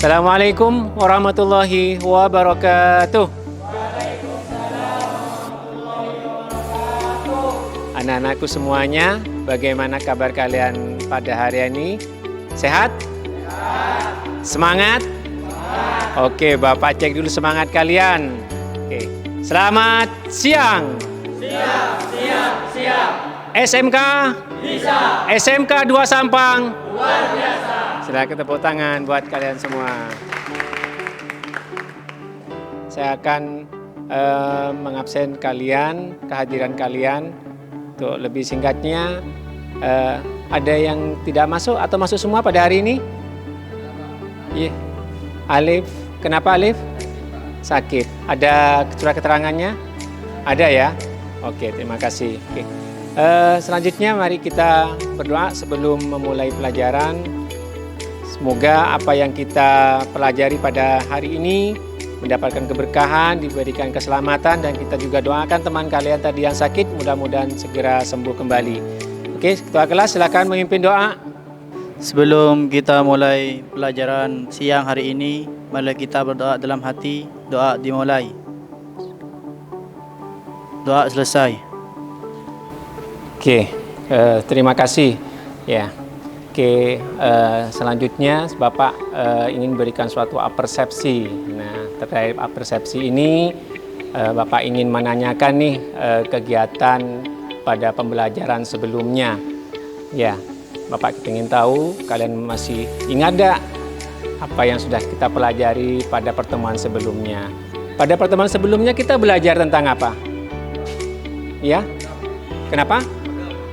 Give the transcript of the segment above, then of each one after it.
Assalamualaikum warahmatullahi wabarakatuh. Anak-anakku semuanya, bagaimana kabar kalian pada hari ini? Sehat? Semangat? Oke, Bapak cek dulu semangat kalian. Oke. Selamat siang. Siang. SMK? Bisa. SMK 2 Sampang? Luar biasa. Silakan tepuk tangan buat kalian semua. Saya akan mengabsen kalian, kehadiran kalian. Untuk lebih singkatnya, ada yang tidak masuk atau masuk semua pada hari ini? Iya. Alif, kenapa Alif? Sakit. Ada surat keterangannya? Ada ya? Oke, terima kasih. Oke. Selanjutnya mari kita berdoa sebelum memulai pelajaran. Semoga apa yang kita pelajari pada hari ini mendapatkan keberkahan, diberikan keselamatan, dan kita juga doakan teman kalian tadi yang sakit mudah-mudahan segera sembuh kembali. Oke, ketua kelas silakan memimpin doa. Sebelum kita mulai pelajaran siang hari ini, mari kita berdoa dalam hati. Doa dimulai. Doa selesai. Oke, terima kasih. Ya. Oke, selanjutnya Bapak ingin berikan suatu persepsi. Nah, terkait persepsi ini, Bapak ingin menanyakan nih kegiatan pada pembelajaran sebelumnya. Ya, Bapak ingin tahu kalian masih ingat gak apa yang sudah kita pelajari pada pertemuan sebelumnya. Pada pertemuan sebelumnya kita belajar tentang apa? Ya, kenapa?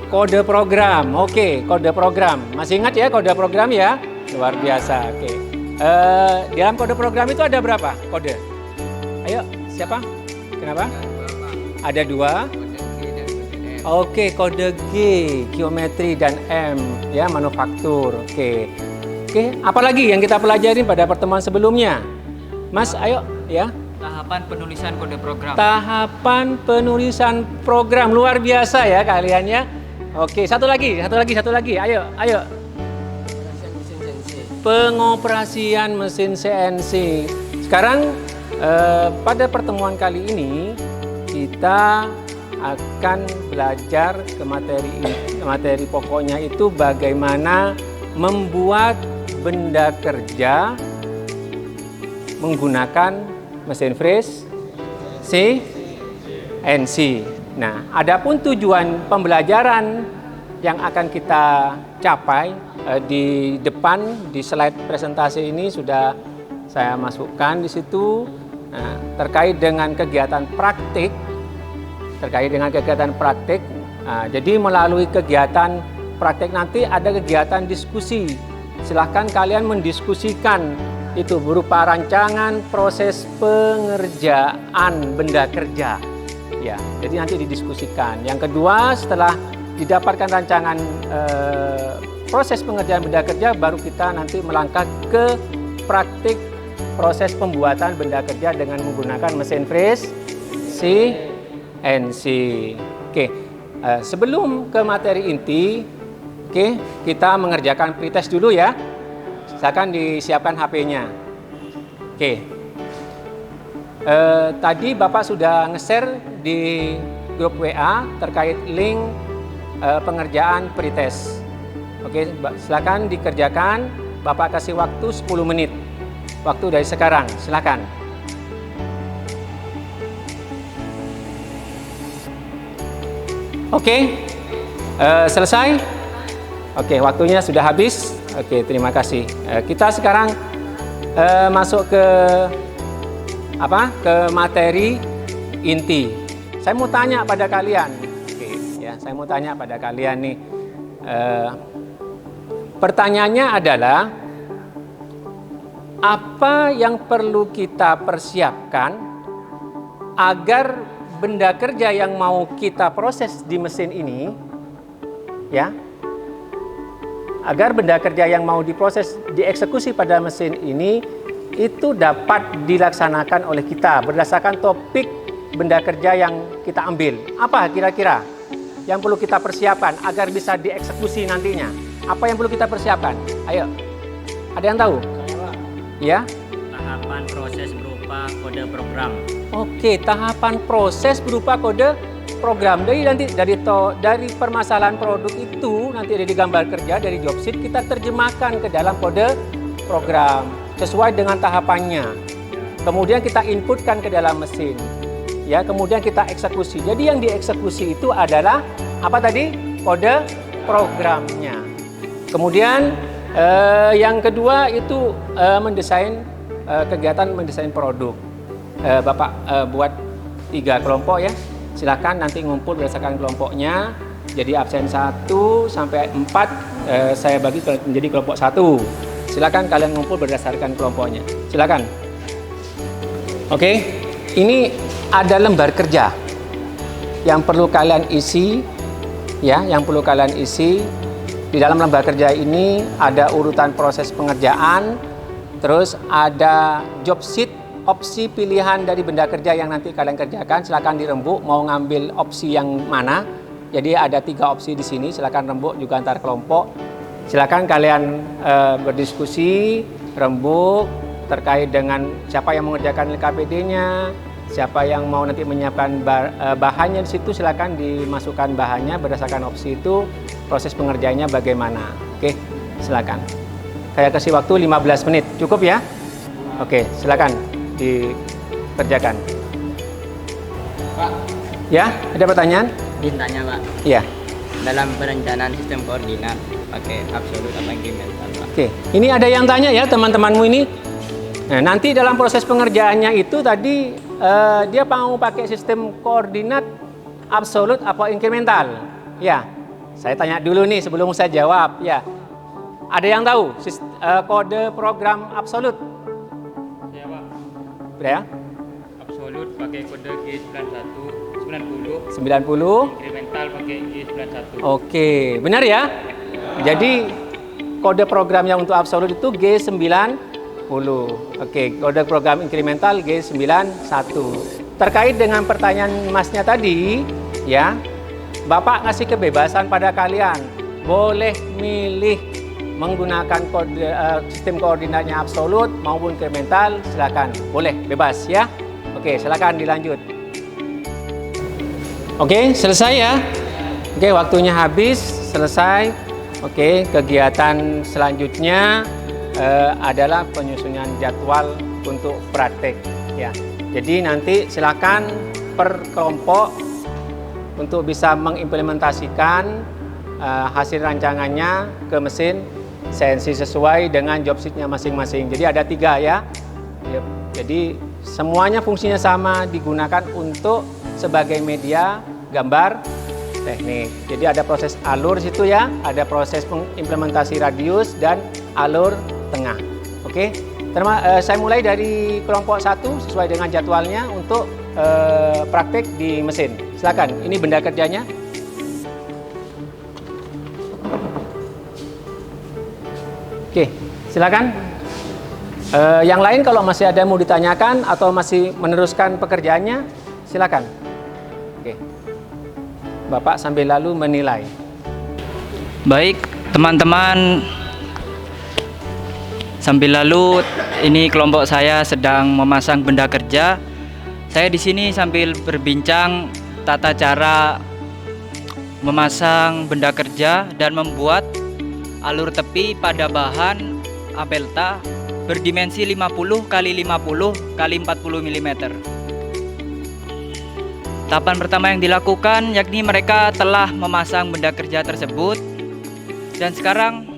Kode program. Oke, kode program. Masih ingat ya kode program ya? Luar biasa. Oke. Dalam kode program itu ada berapa kode? Ayo, siapa? Kenapa? Ada 2. Oke, kode G, geometri, dan M, ya, manufaktur. Oke, apalagi yang kita pelajari pada pertemuan sebelumnya? Mas, ayo, ya. Tahapan penulisan kode program. Tahapan penulisan program. Luar biasa ya kalian ya. Oke, satu lagi. Ayo. Pengoperasian mesin CNC. Sekarang pada pertemuan kali ini kita akan belajar ke materi pokoknya itu bagaimana membuat benda kerja menggunakan mesin fris CNC. Nah, adapun tujuan pembelajaran yang akan kita capai di depan di slide presentasi ini sudah saya masukkan di situ. Nah, terkait dengan kegiatan praktik. Nah, jadi melalui kegiatan praktik nanti ada kegiatan diskusi. Silahkan kalian mendiskusikan itu berupa rancangan proses pengerjaan benda kerja. Ya, jadi nanti didiskusikan. Yang kedua, setelah didapatkan rancangan proses pengerjaan benda kerja, baru kita nanti melangkah ke praktik proses pembuatan benda kerja dengan menggunakan mesin fris CNC. Oke, sebelum ke materi inti, kita mengerjakan pretest dulu ya. Silakan disiapkan HP-nya. Oke. Tadi Bapak sudah nge-share di grup WA terkait link pengerjaan pretest. Oke, silakan dikerjakan. Bapak kasih waktu 10 menit. Waktu dari sekarang, silakan. Oke, selesai? Oke, waktunya sudah habis. Oke, terima kasih. Kita sekarang masuk ke materi inti. Saya mau tanya pada kalian. Saya mau tanya pada kalian nih. Pertanyaannya adalah apa yang perlu kita persiapkan agar benda kerja yang mau kita proses di mesin ini, ya, agar benda kerja yang mau diproses, dieksekusi pada mesin ini itu dapat dilaksanakan oleh kita berdasarkan topik benda kerja yang kita ambil. Apa kira-kira yang perlu kita persiapkan agar bisa dieksekusi nantinya? Apa yang perlu kita persiapkan? Ayo, ada yang tahu? Ya. Tahapan proses berupa kode program. Oke, tahapan proses berupa kode program. Jadi nanti dari permasalahan produk itu nanti ada di gambar kerja dari job sheet kita terjemahkan ke dalam kode program sesuai dengan tahapannya. Kemudian kita inputkan ke dalam mesin. Ya, kemudian kita eksekusi. Jadi yang dieksekusi itu adalah apa tadi? Kode programnya. Kemudian yang kedua itu kegiatan mendesain produk. Bapak buat 3 kelompok ya. Silakan nanti ngumpul berdasarkan kelompoknya. Jadi absen 1 sampai 4 saya bagi menjadi kelompok 1. Silakan kalian ngumpul berdasarkan kelompoknya. Silakan. Oke. Ini ada lembar kerja yang perlu kalian isi ya, yang perlu kalian isi. Di dalam lembar kerja ini ada urutan proses pengerjaan, terus ada job sheet, opsi pilihan dari benda kerja yang nanti kalian kerjakan. Silakan dirembuk mau ngambil opsi yang mana. Jadi ada 3 opsi di sini, silakan rembuk juga antar kelompok. Silakan kalian berdiskusi, rembuk terkait dengan siapa yang mengerjakan LKPD-nya, siapa yang mau nanti menyiapkan bahannya di situ, silakan dimasukkan bahannya berdasarkan opsi itu, proses pengerjaannya bagaimana. Oke, silakan. Saya kasih waktu 15 menit, cukup ya? Oke, silakan dikerjakan. Pak, Ya, ada pertanyaan? bintanya Pak, Iya. dalam perencanaan sistem koordinat pakai absolut apa incremental Pak? Oke, ini ada yang tanya ya teman-temanmu ini. Nah, nanti dalam proses pengerjaannya itu tadi dia mau pakai sistem koordinat absolut apa incremental? Ya, saya tanya dulu nih sebelum saya jawab. Ya, ada yang tahu kode program absolut? Ya Pak, Ya, absolut pakai kode G91 90, 90. incremental pakai G91. Oke, benar ya? Jadi kode programnya untuk absolut itu G90. Oke, kode program incremental G91. Terkait dengan pertanyaan Masnya tadi, ya, Bapak ngasih kebebasan pada kalian. Boleh milih menggunakan sistem koordinatnya absolut maupun incremental, silakan. Boleh, bebas ya. Oke, silakan dilanjut. Oke, selesai ya. Oke, waktunya habis, selesai. Oke, kegiatan selanjutnya adalah penyusunan jadwal untuk praktek ya. Jadi nanti silakan per kelompok untuk bisa mengimplementasikan hasil rancangannya ke mesin CNC sesuai dengan job sheet-nya masing-masing. Jadi ada 3 ya. Jadi semuanya fungsinya sama, digunakan untuk sebagai media gambar teknik. Jadi ada proses alur situ ya, ada proses implementasi radius dan alur tengah. Oke, saya mulai dari kelompok 1 sesuai dengan jadwalnya untuk praktek di mesin. Silakan, ini benda kerjanya. Oke, silakan. Yang lain kalau masih ada mau ditanyakan atau masih meneruskan pekerjaannya, silakan. Oke, Bapak sambil lalu menilai. Baik, teman-teman. Sambil lalu ini kelompok saya sedang memasang benda kerja. Saya di sini sambil berbincang tata cara memasang benda kerja dan membuat alur tepi pada bahan Abelta berdimensi 50 x 50 x 40 mm. Tahapan pertama yang dilakukan yakni mereka telah memasang benda kerja tersebut dan sekarang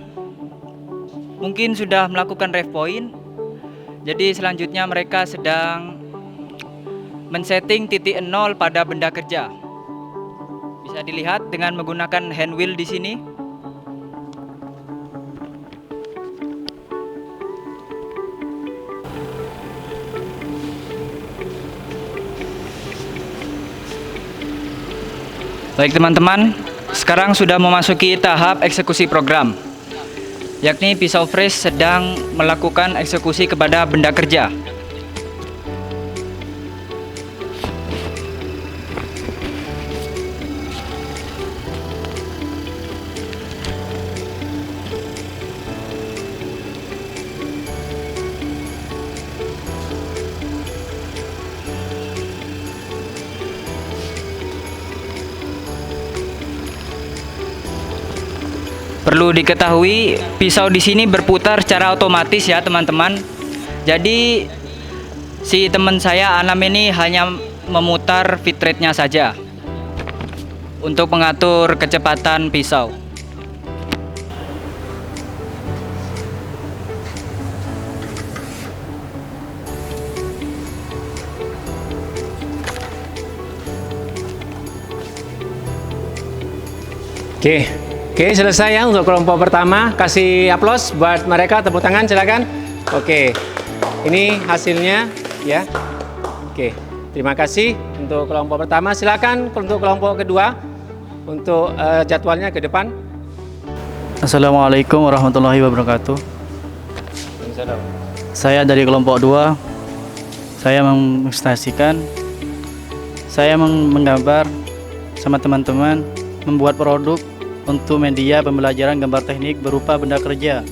mungkin sudah melakukan ref point. Jadi selanjutnya mereka sedang men-setting titik 0 pada benda kerja. Bisa dilihat dengan menggunakan hand wheel di sini. Baik teman-teman, sekarang sudah memasuki tahap eksekusi program, yakni pisau freeze sedang melakukan eksekusi kepada benda kerja. Perlu diketahui, pisau di sini berputar secara otomatis ya teman-teman. Jadi si teman saya Anam ini hanya memutar feed rate-nya saja untuk mengatur kecepatan pisau. Oke, selesai ya untuk kelompok pertama. Kasih aplaus buat mereka, tepuk tangan silakan. Oke, ini hasilnya ya. Oke, terima kasih untuk kelompok pertama. Silakan untuk kelompok kedua untuk jadwalnya ke depan. Assalamualaikum warahmatullahi wabarakatuh. Saya dari kelompok 2. Saya mengilustrasikan, saya menggambar sama teman-teman membuat produk untuk media pembelajaran gambar teknik berupa benda kerja